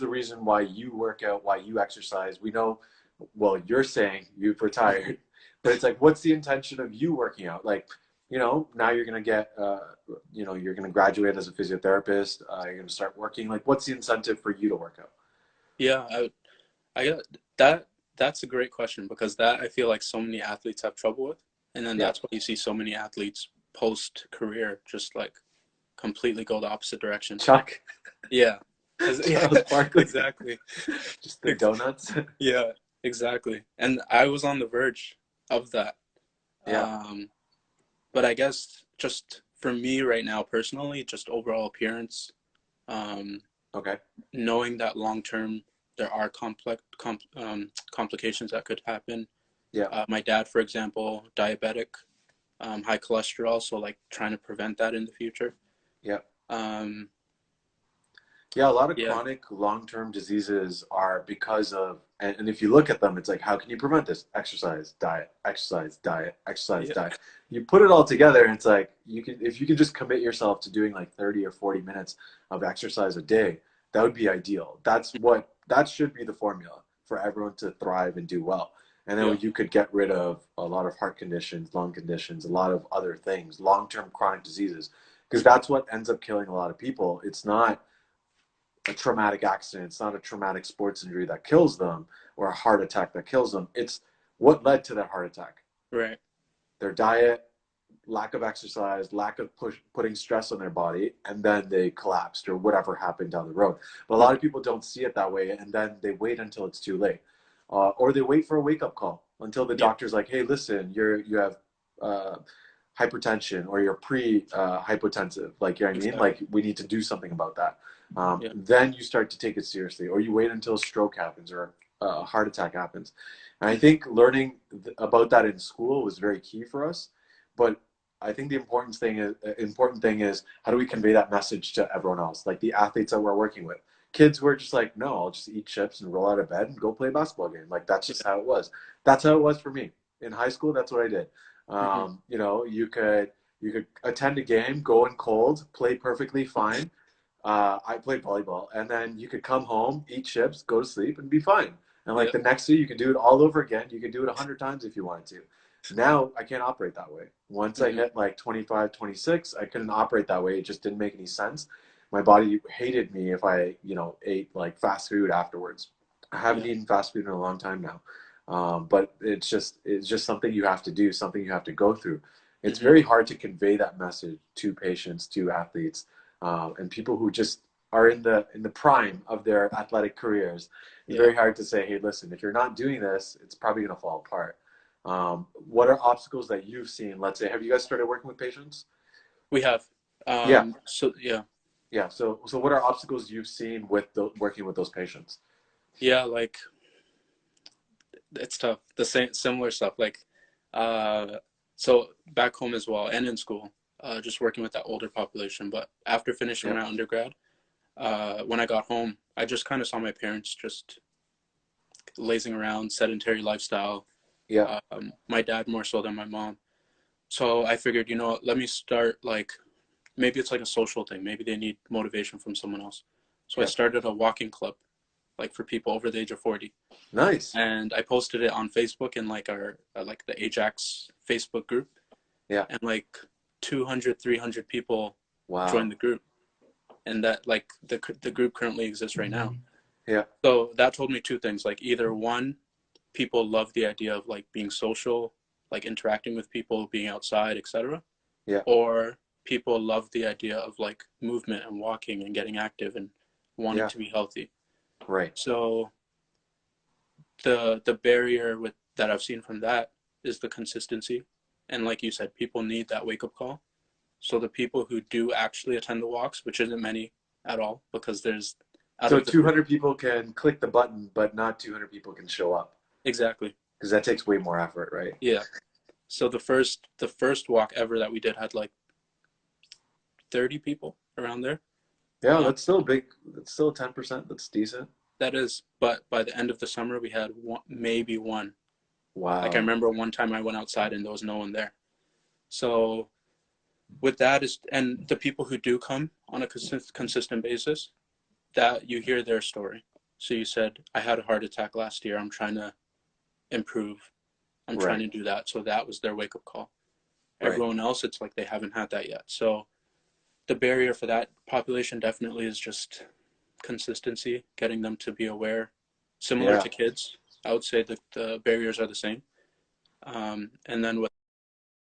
the reason why you work out, why you exercise. We know, well, you're saying you've retired, but it's like, what's the intention of you working out? Like, now you're going to get, you're going to graduate as a physiotherapist. You're going to start working. Like, what's the incentive for you to work out? Yeah, I got that. That's a great question because that I feel like so many athletes have trouble with, and then Yeah. that's why you see so many athletes post career just like completely go the opposite direction. Chuck, Yeah, yeah, Charles Barkley, exactly. just the donuts. Yeah, exactly. And I was on the verge of that. Yeah. Um, but I guess just for me right now, personally, just overall appearance, um, Okay. knowing that long term there are complications that could happen. Yeah. My dad, for example, diabetic, high cholesterol, so like trying to prevent that in the future. Yeah. Um, Yeah, a lot of yeah, chronic long-term diseases are because of, and if you look at them, it's like, how can you prevent this? Exercise, diet, exercise, diet, exercise, yeah, diet. You put it all together, and it's like if you can just commit yourself to doing like 30 or 40 minutes of exercise a day, that would be ideal. That should be the formula for everyone to thrive and do well. And then yeah, you could get rid of a lot of heart conditions, lung conditions, a lot of other things, long-term chronic diseases, because that's what ends up killing a lot of people. It's not a traumatic accident. It's not a traumatic sports injury that kills them or a heart attack that kills them. It's what led to that heart attack. right. Their diet, lack of exercise, lack of putting stress on their body, and then they collapsed or whatever happened down the road. But a lot of people don't see it that way, and then they wait until it's too late, or they wait for a wake up call until the Yeah, doctor's like, "Hey, listen, you have uh, hypertension or you're hypotensive. Like, you know what I mean? exactly. Like, we need to do something about that." Yeah, Then you start to take it seriously, or you wait until a stroke happens or a heart attack happens. And I think learning about that in school was very key for us. But I think the important thing is how do we convey that message to everyone else, like the athletes that we're working with. Kids were just like, no, I'll just eat chips and roll out of bed and go play a basketball game. Like, that's just yeah. how it was. That's how it was for me in high school. That's what I did. Hmm. You could attend a game, go in cold, play perfectly fine. I played volleyball, and then you could come home, eat chips, go to sleep, and be fine. And like Yeah. the next day, you could do it all over again. You could do it 100 times if you wanted to. Now I can't operate that way. Once I Hmm. hit like 25, 26, I couldn't operate that way. It just didn't make any sense. My body hated me if I, ate like fast food afterwards. I haven't Yeah. eaten fast food in a long time now. But it's just something you have to do, something you have to go through. It's Hmm. very hard to convey that message to patients, to athletes, and people who just are in the prime of their athletic careers. It's Yeah. very hard to say, hey, listen, if you're not doing this, it's probably going to fall apart. What are obstacles that you've seen? Let's say, have you guys started working with patients? We have. Yeah, So yeah, yeah. So what are obstacles you've seen with working with those patients? yeah, like it's tough. The same similar stuff. Like, uh, so back home as well and in school, just working with that older population. But after finishing Yeah, my undergrad, when I got home, I just kind of saw my parents just lazing around, sedentary lifestyle. yeah, My dad more so than my mom. So I figured, let me start like maybe it's like a social thing. Maybe they need motivation from someone else. So I yeah. started a walking club, like for people over the age of 40. Nice. And I posted it on Facebook in like our like the Ajax Facebook group, Yeah. and like 200, 300 people joined Wow. the group, and that like the group currently exists right now. Yeah, So that told me two things. Like either one, people love the idea of like being social, like interacting with people, being outside, etc. yeah, Or people love the idea of like movement and walking and getting active and wanting yeah. to be healthy. Right. So the barrier with that I've seen from that is the consistency. And like you said, people need that wake up call. So the people who do actually attend the walks, which isn't many at all, because there's out So of the three. 200 people can click the button, but not 200 people can show up Exactly. because that takes way more effort, right? Yeah. So the first walk ever that we did had like 30 people around there. Yeah, Um, that's still big. That's still 10%. That's decent. that is, but by the end of the summer we had one, maybe one. Like I Wow. remember one time I went outside and there was no one there. So with that is, and the people who do come on a consistent basis, that you hear their story. So you said, I had a heart attack last year. I'm trying to improve. I'm trying Right. to do that. So that was their wake up call. Right. Everyone else, it's like they haven't had that yet. So the barrier for that population definitely is just consistency, getting them to be aware. Similar Yeah. to kids, I would say that the barriers are the same. And then with